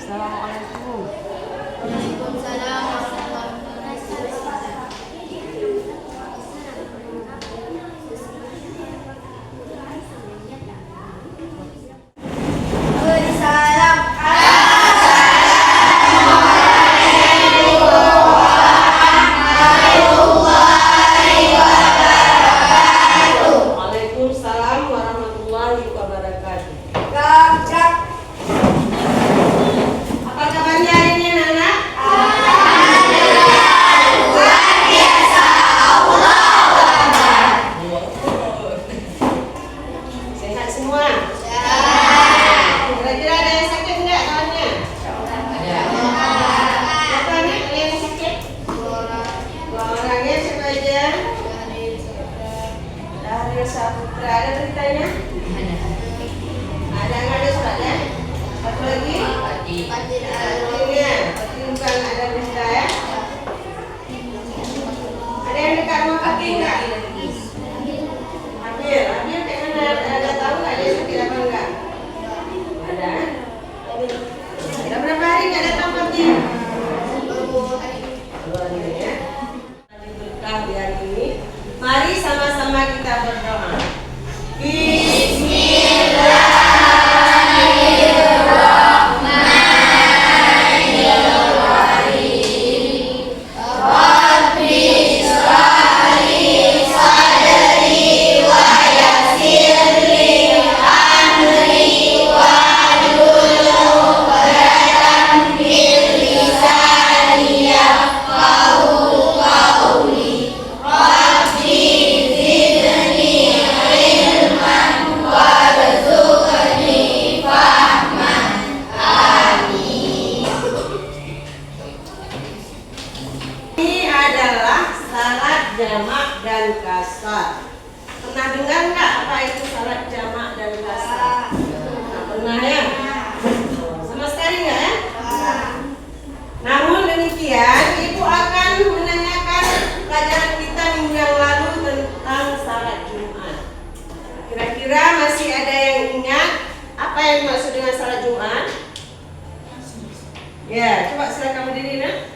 Assalamualaikum. Waalaikumsalam warahmatullahi wabarakatuh. Salam. Waalaikumsalam warahmatullahi wabarakatuh. Gajak. Apa kabarnya hari ini anak-anak? Sehat semua? Kira-kira ada yang sakit enggak kawannya? Siapa nih yang sakit? Dua orangnya siapa aja? Dari Saputra. Ada beritanya? Ada nggak ada suratnya? Satu lagi? Artinya, bukan ada berita ya? Ada yang dekat mau pergi nggak? Ambil kayak mana? Ada tahu nggak dia sakit apa enggak? Ada? Sudah berapa hari nggak datang pergi? 2 hari ya. Tadi berkah di hari ini. Mari sama-sama kita berdoa. Ini adalah salat jamak dan kasar. Pernah dengar nggak apa itu salat jamak dan kasar? Nggak pernah ya? Sama sekali nggak ya? Namun demikian, Ibu akan menanyakan pelajaran kita minggu yang lalu tentang salat Jumat. Kira-kira masih ada yang ingat apa yang dimaksud dengan salat Jumat? Ya, coba silakan berdiri nak.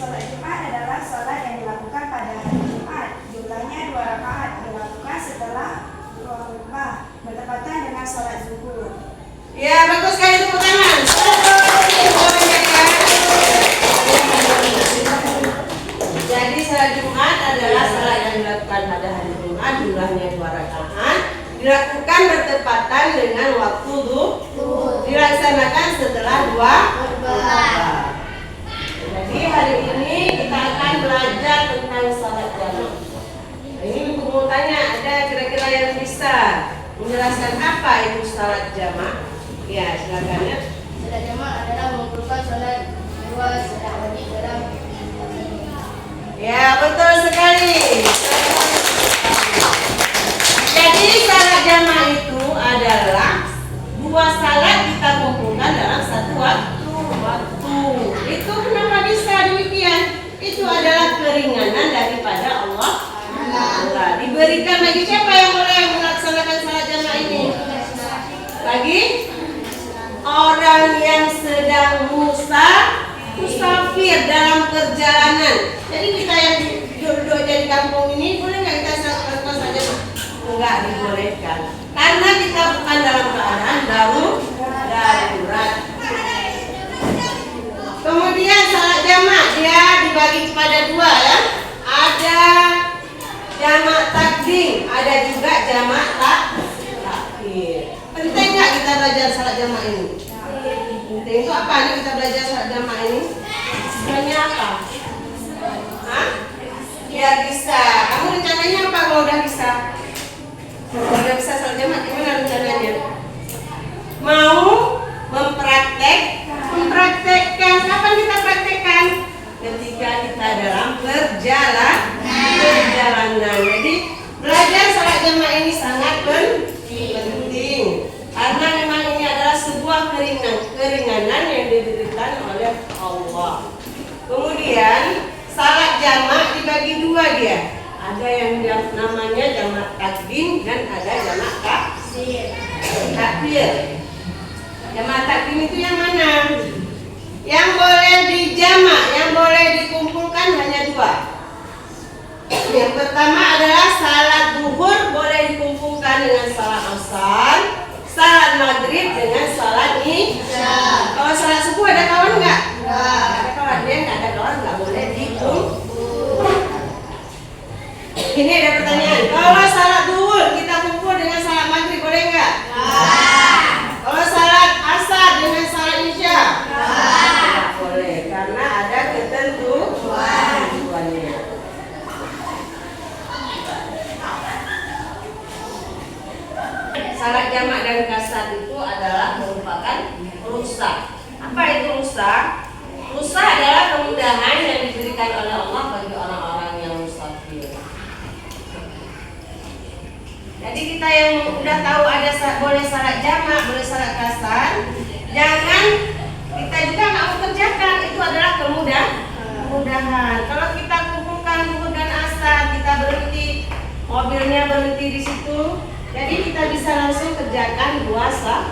Salat Jumat adalah salat yang dilakukan pada hari Jumat. Jumlahnya 2 rakaat, dilakukan setelah 2 khutbah, bertepatan dengan salat zuhur. Ya, bagus sekali tepuk tangan. Jadi salat Jumat adalah salat yang dilakukan pada hari Jumat, jumlahnya 2 rakaat, dilakukan bertepatan dengan waktu zuhur, dilaksanakan setelah 2 khutbah. Jadi hari ini kita akan belajar tentang salat jamak. Ini Ibu mau tanya, ada kira-kira yang bisa menjelaskan apa itu salat jamak? Ya, silakan ya. Salat jamak adalah merupakan salat dua salat wajib dalam Ya, betul sekali. Jadi salat jamak itu adalah 2 salat kita kumpulkan dalam satu waktu. Itu kenapa bisa demikian? Itu adalah keringanan daripada Allah. Diberikan bagi siapa yang boleh melaksanakan salat jamak ini? Bagi orang yang sedang musafir dalam perjalanan. Jadi kita yang duduk di kampung ini boleh nggak kita lakukan salat jamak? Enggak dibolehkan. Karena kita bukan dalam keadaan darurat. Kemudian salat jamak dia dibagi kepada 2 ya. Ada jamak takdim, ada juga jamak takhir. Penting nggak kita belajar salat jamak ini? Penting. Itu apa nih kita belajar salat jamak ini? Sebenarnya apa? Hah? Biar bisa. Kamu rencananya apa kalau udah bisa? Kalau udah bisa salat jamak, gimana rencananya? Mau mempraktekkan. Kapan kita praktekkan? Ketika kita dalam perjalanan. Jadi belajar salat jamak ini sangat penting. Karena memang ini adalah sebuah keringanan yang diberikan oleh Allah. Kemudian salat jamak dibagi 2 dia. Ada yang namanya jamak takdim dan ada jamak takhir. Jamak takdim itu yang mana? mana? Yang boleh dijamak, yang boleh dikumpulkan hanya dua. Yang pertama adalah salat zuhur boleh dikumpulkan dengan salat asar, salat maghrib dengan salat isya. Kalau salat subuh ada kawan nggak? Nggak. Ada kawan, dia nggak ada kawan nggak boleh dikumpulkan. Ini ada pertanyaan. Kalau salat zuhur kita kumpul dengan salat maghrib boleh nggak? Kalau salat asar dengan salat isya? Nggak boleh, karena ada ketentuannya. Salat jamak dan kasar itu adalah merupakan rusak. Apa itu rusak? Rusak adalah kemudahan yang diberikan oleh Allah bagi orang-orang yang musafir. Jadi kita yang udah tahu ada boleh salat jamak, boleh salat kasar, jangan kita juga nggak mau kerjakan. Itu adalah kemudahan. Kalau kita kumpulkan zuhur dan asar, kita berhenti, mobilnya berhenti di situ, jadi kita bisa langsung kerjakan dua salat,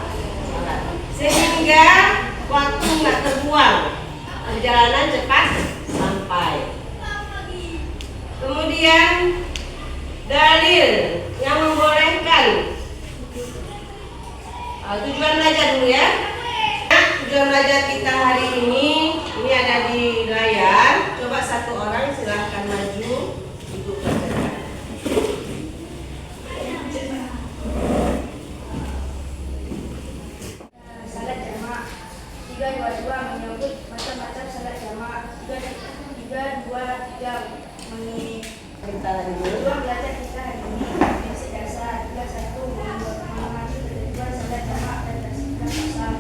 sehingga waktu nggak terbuang, perjalanan cepat sampai. Kemudian dalil yang membolehkan tujuan belajar dulu ya. Tujuan belajar kita hari ini ada di layar. Coba satu orang silahkan maju untuk belajar. Salat jamak 322 menyebut macam-macam salat jamak. 323 Tujuan belajar kita hari ini basic dasar 31 memahami ketentuan salat jamak dan kasar.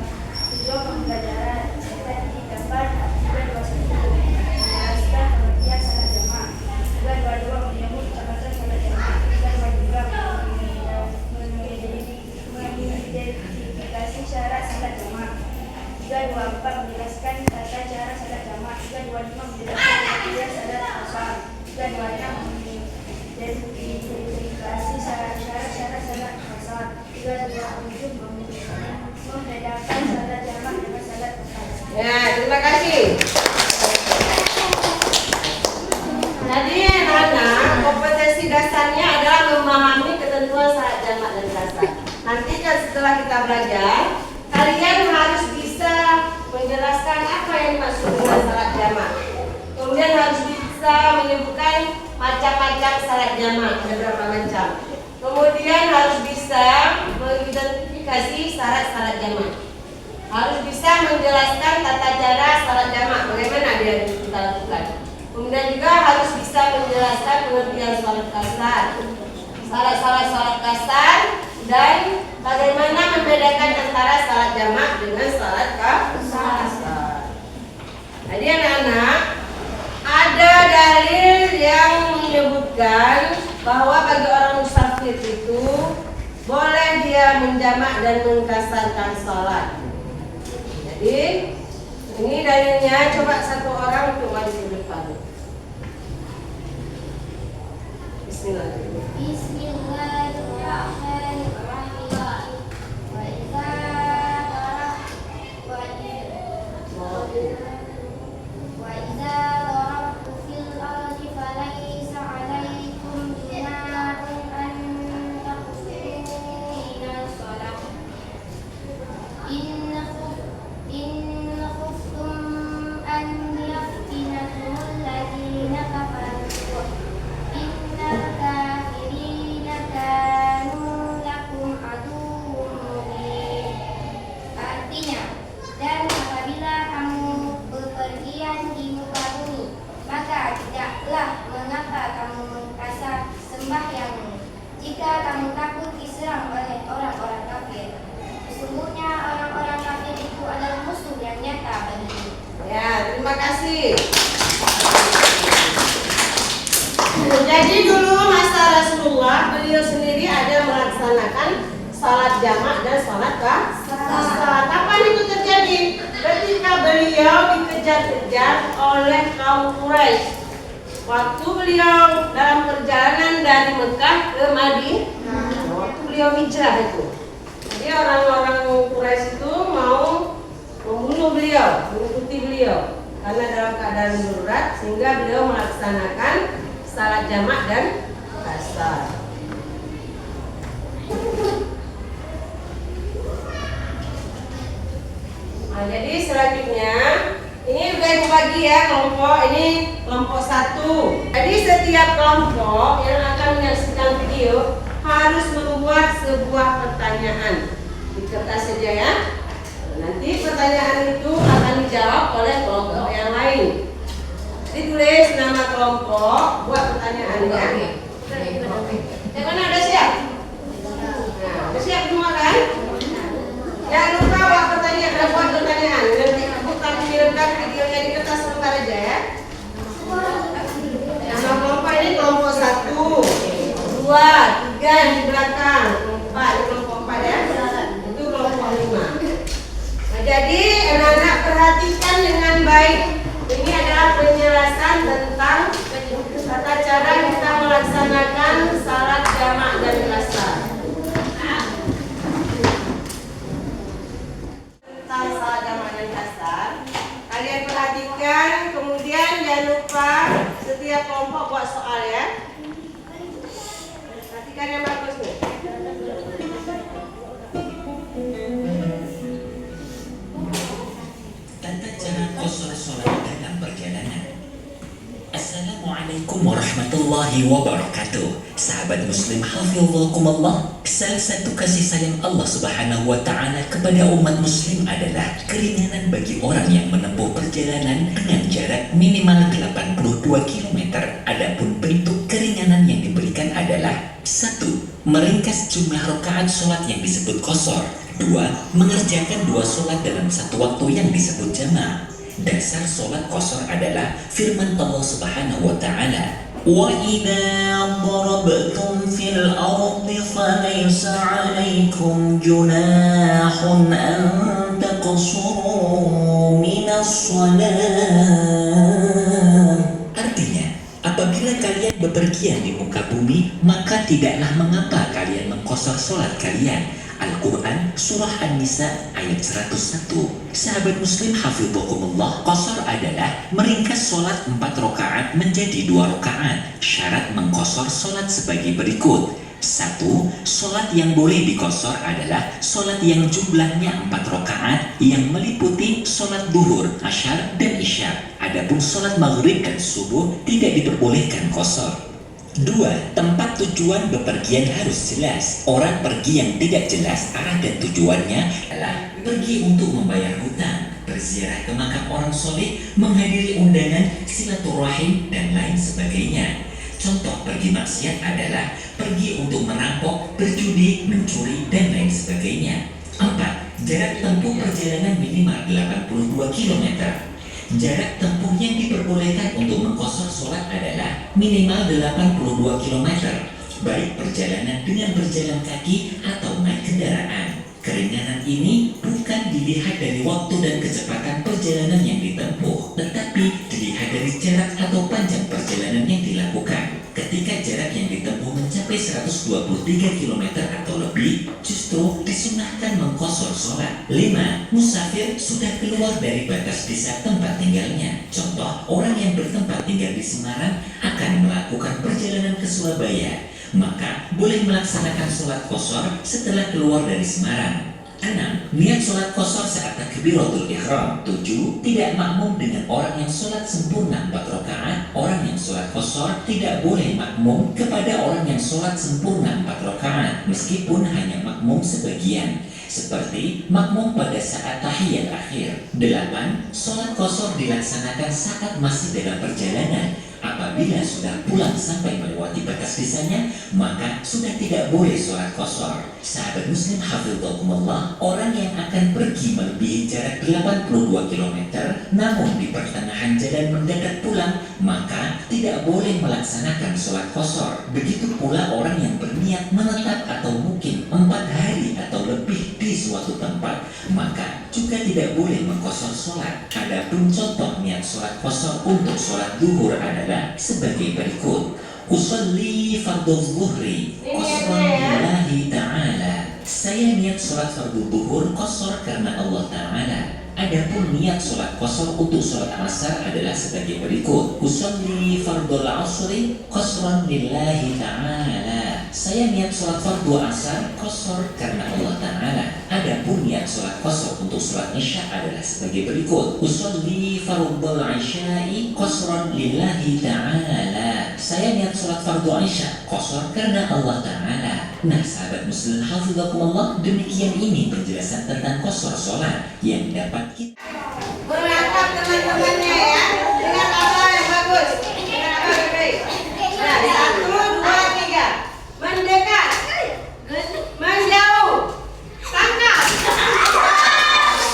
Tujuan pembelajaran kita di gambar 321 menjelaskan pengertian salat jamak. 322 menyebut macam-macam salat jamak. 323 mengidentifikasi syarat salat jamak. 324 menjelaskan tata cara salat jamak. 325 menjelaskan pengertian salat kasar. 326 mengidentifikasi syarat-syarat salat kasar. 327 membedakan salat jamak dengan salat kasar. Ya, terima kasih. Jadi anak-anak, kompetensi dasarnya adalah memahami ketentuan salat jamak dan kasar. Nanti kan setelah kita belajar, kalian harus bisa menjelaskan apa yang dimaksud dengan salat jamak. Kemudian harus bisa menyebutkan macam-macam salat jamak, ada berapa macam. Kemudian harus bisa mengidentifikasi syarat salat jamak. Harus bisa menjelaskan tata cara salat jamak, bagaimana dia kita lakukan. Kemudian juga harus bisa menjelaskan pengertian salat kasar, salat kasar, dan bagaimana membedakan antara salat jamak dengan salat kasar. Jadi anak-anak, ada dalil yang menyebutkan bahwa bagi orang musafir itu boleh dia menjamak dan mengkasarkan salat. Jadi ini dalilnya, coba satu orang untuk maju ke depan. Bismillahirrahmanirrahim. Bismillahirrahmanirrahim. Wa idza darabtum fil ardi falaysa 'alaykum junahun an taqsuru minas shalah. In khuftum an yaftinakumul ladzina kafaru. Innal kafirina kanu lakum aduwwun mubin. Artinya, dan apabila kamu bepergian di muka bumi, maka tidaklah mengapa kamu mengkasar sembahyangmu. Jika kamu takut diserang oleh orang-orang kafir, sesungguhnya orang-orang kafir itu adalah musuh yang nyata bagimu. Ya, terima kasih. Jadi dulu masa Rasulullah, beliau sendiri ada melaksanakan salat jamak dan salat kasar. Kapan itu terjadi? Ketika beliau dikejar-kejar oleh kaum Quraisy. Waktu beliau dalam perjalanan dari Mekah ke Madinah, waktu beliau hijrah itu. Jadi orang-orang Quraisy itu mau membunuh mengikuti beliau karena dalam keadaan darurat sehingga beliau melaksanakan salat jamak dan qasar. Nah, jadi selanjutnya ini udah dibagi ya kelompok, ini kelompok 1. Jadi setiap kelompok yang akan menyaksikan video harus membuat sebuah pertanyaan di kertas saja ya. Nanti pertanyaan itu akan dijawab oleh kelompok yang lain. Jadi tulis nama kelompok, buat pertanyaannya. Yang mana ada siap? Nah, udah siap semua kan? Jangan lupa buat pertanyaan. Nanti aku tampilkan videonya di kertas sebentar aja ya. Nama kelompok ini kelompok 1, 2, 3 yang di belakang, kelompok 4, ini kelompok 4 ya. Itu kelompok 5. Nah, jadi anak-anak perhatikan dengan baik. Ini adalah penjelasan tentang tata cara kita melaksanakan salat jamak dan qasar. Tentang salat jamak dan qasar, kalian perhatikan. Kemudian jangan lupa setiap kelompok buat soal ya. Perhatikan yang bagus nih. Tata cara qasar salat dalam perjalanan. Assalamualaikum warahmatullahi wabarakatuh. Sahabat muslim hafizakumullah. Salah satu kasih sayang Allah subhanahu wa ta'ala kepada umat muslim adalah keringanan bagi orang yang menempuh perjalanan dengan jarak minimal 82 km. Adapun bentuk keringanan yang diberikan adalah 1. Meringkas jumlah rakaat sholat yang disebut qasar. 2. Mengerjakan 2 sholat dalam satu waktu yang disebut jamak. Dasar sholat qasar adalah firman Allah subhanahu wa ta'ala, wa idza darabtum fil ardi falaysa 'alaikum junahun an taqsuru minas shalah. Artinya, apabila kalian bepergian di muka bumi, maka tidaklah mengapa kalian mengqasar sholat kalian. Al-Quran Surah An-Nisa ayat 101. Sahabat muslim hafizakumullah, qasar adalah meringkas sholat 4 rakaat menjadi 2 rakaat. Syarat mengqasar sholat sebagai berikut. 1. Sholat yang boleh diqasar adalah sholat yang jumlahnya 4 rakaat yang meliputi sholat duhur, asyar, dan isya. Adapun sholat maghrib dan subuh tidak diperbolehkan qasar. 2. Tempat tujuan bepergian harus jelas. Orang pergi yang tidak jelas arah dan tujuannya adalah pergi untuk membayar hutang, berziarah ke makam orang soleh, menghadiri undangan, silaturahim, dan lain sebagainya. Contoh pergi maksiat adalah pergi untuk merampok, berjudi, mencuri, dan lain sebagainya. 4. Jarak tempuh perjalanan minimal 82 km. Jarak tempuh yang diperbolehkan untuk mengqasar sholat adalah minimal 82 km, baik perjalanan dengan berjalan kaki atau naik kendaraan. Keringanan ini bukan dilihat dari waktu dan kecepatan perjalanan yang ditempuh, tetapi dilihat dari jarak atau panjang perjalanan yang dilakukan. Ketika jarak yang ditempuh mencapai 123 km atau lebih, justru disunahkan mengqasar sholat. 5. Musafir sudah keluar dari batas desa tempat tinggalnya. Contoh, orang yang bertempat tinggal di Semarang akan melakukan perjalanan ke Surabaya, maka boleh melaksanakan sholat qasar setelah keluar dari Semarang. 6. Niat sholat qasar saat takbiratul ihram. 7. Tidak makmum dengan orang yang sholat sempurna 4 rakaat. Orang yang sholat qasar tidak boleh makmum kepada orang yang sholat sempurna 4 rakaat, meskipun hanya makmum sebagian, seperti makmum pada saat tahiyat akhir. 8. Sholat qasar dilaksanakan saat masih dalam perjalanan. Apabila sudah pulang sampai melewati batas desanya, maka sudah tidak boleh sholat qasar. Sahabat muslim hafizakumullah, orang yang akan pergi melebihi jarak 82 km namun di pertengahan jalan mendadak pulang, maka tidak boleh melaksanakan sholat qasar. Begitu pula orang yang berniat menetap atau mungkin 4 hari atau lebih di suatu tempat, maka juga tidak boleh mengqasar sholat. Adapun contoh niat sholat qasar untuk sholat duhur adalah sebagai berikut. Usolli fardhu zuhri qasran lillahi ta'ala. Saya niat sholat fardu zuhur qashar karena Allah Ta'ala. Adapun niat sholat qashar untuk sholat asar adalah sebagai berikut. Usolli fardul asri qashran lillahi ta'ala. Saya niat sholat fardu asar qashar karena Allah Ta'ala. Adapun niat sholat qashar untuk sholat isya adalah sebagai berikut. Usolli fardul isya'i qashran lillahi ta'ala. Saya niat sholat fardu isya qashar karena Allah Ta'ala. Nah, sahabat muslim hafizakumullah, demikian ini penjelasan tentang qashar sholat yang dapat kita Menangkap teman-temannya ya. Dengan apa yang bagus. Dengan apa yang baik. Nah, 1, 2, 3. Mendekat. Menjauh. Tangkap.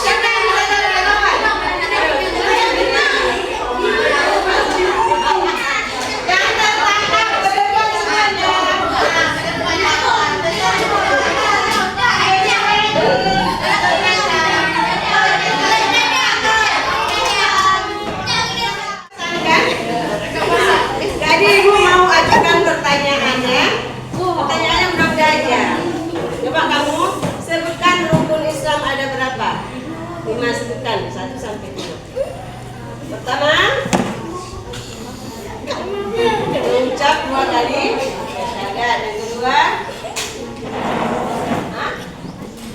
Siapa yang bisa dari kawan? Yang tertangkap berdekat semuanya. Jadi ibu mau ajukan pertanyaannya. Pertanyaannya mudah-mudah aja. Coba kamu sebutkan rukun Islam ada berapa? 5 sebutkan, 1 sampai 5. Pertama, mengucap 2 kali syahadat. Yang kedua,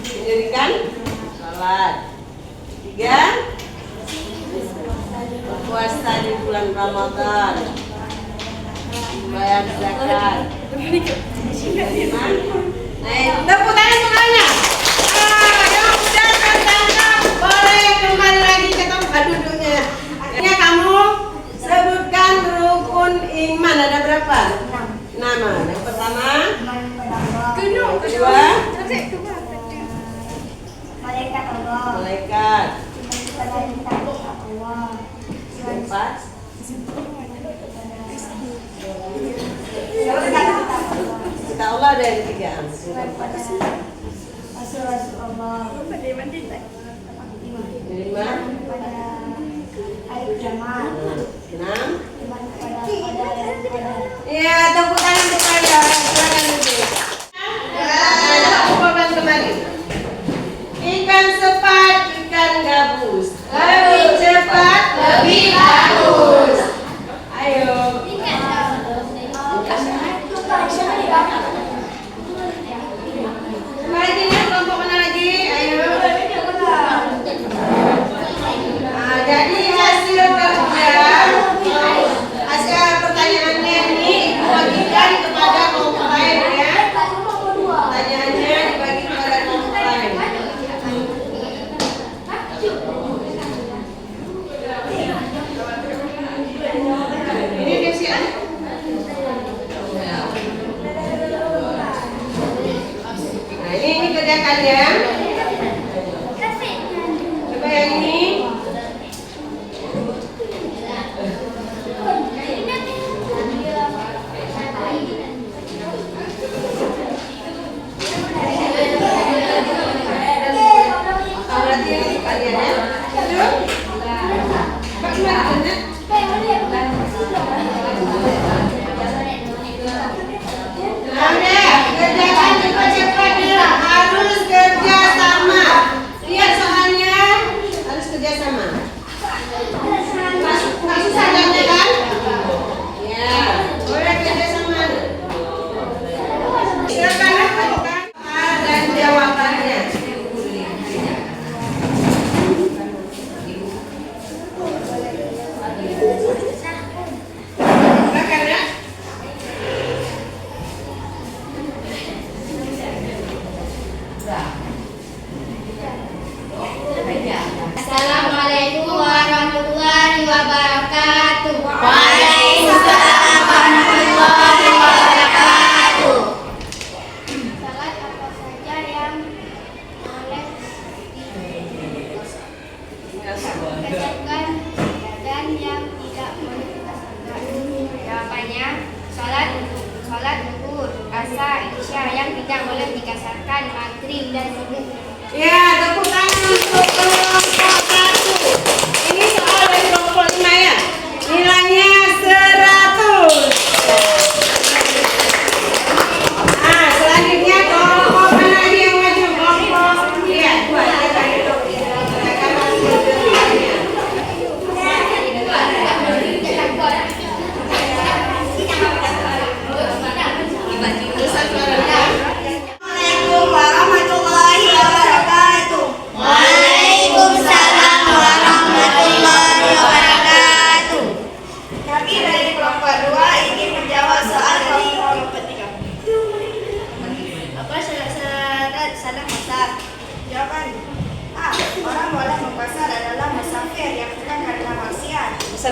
mendirikan salat. 3, berpuasa di bulan Ramadan, bayar zakat. 5. Tepuk tangan semuanya. Yang sudah tertangkap boleh kembali lagi ke tempat duduknya. Akhirnya kamu sebutkan rukun iman ada berapa? 6. Yang pertama, kedua, Malaikat Allah. malaikat. Allah. 4, kita Allah ada yang 3. 5, Rasulullah. 5 pada air jamaah. 6. Iman pada Iya, tepuk tangan kepada silakan duduk. Jawaban kembali. Ikan sepat, ikan gabus. Lebih cepat, lebih bagus. Ayo. Lagi nih, kelompok mana lagi? Ayo. Nah, jadi hasil pertanyaannya ini dibagikan kepada kelompok lain ya. Pertanyaannya dibagi kepada kelompok lain. Ini dia siap. Nah, ini kerjakan ya. Coba yang ini. Berarti ini kalian ya. Bagaimana? Kerjakan cepat-cepat ya. Harus kerja sama. Lihat soalnya harus kerja sama. Nggak susah jawabnya kan? Ya, boleh kerja sama. Silakan lakukan dan jawabannya. Silakan ya. Assalamualaikum warahmatullahi wabarakatuh. Waalaikumsalam warahmatullahi wabarakatuh. Salat apa saja yang boleh dikerjakan dan yang tidak boleh dikerjakan? Jawabannya salat zuhur, asar, isya yang tidak boleh dikasarkan, maghrib dan subuh. Ya, tepuk tangan untuk kelompok 1. Ini soal dari kelompok 5 ya. Nilainya 100. Nah, selanjutnya kelompok mana lagi yang maju?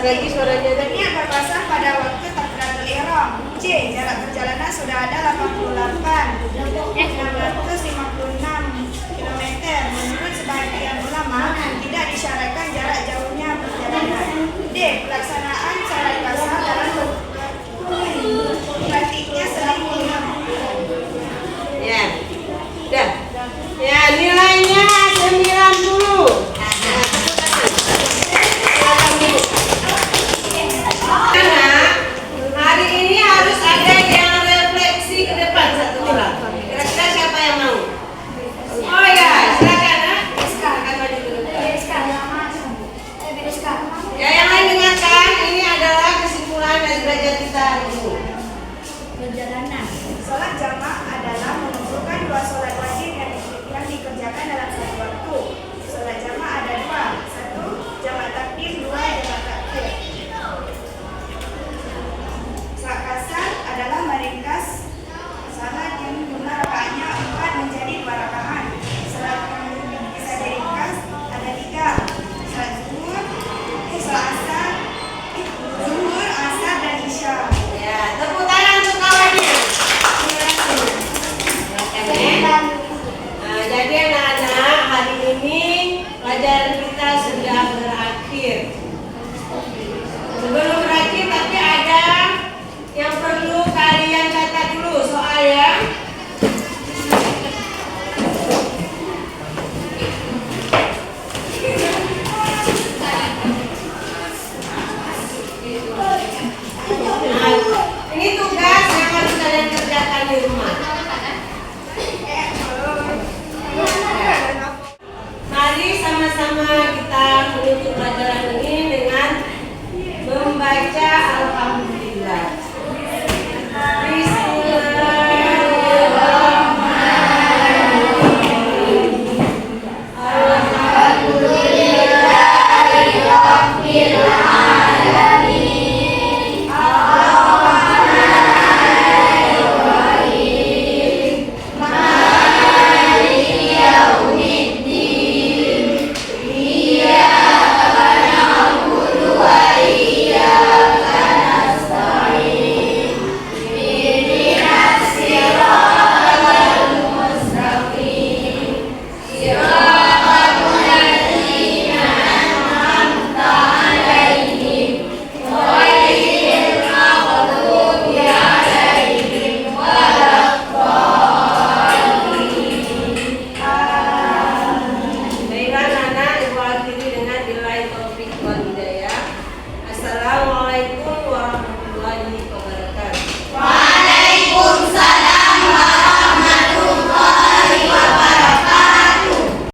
Besar lagi suaranya tadi. Niat berbasah pada waktu takbiratul ihram. C. Jarak perjalanan sudah ada 88. F. Mengatur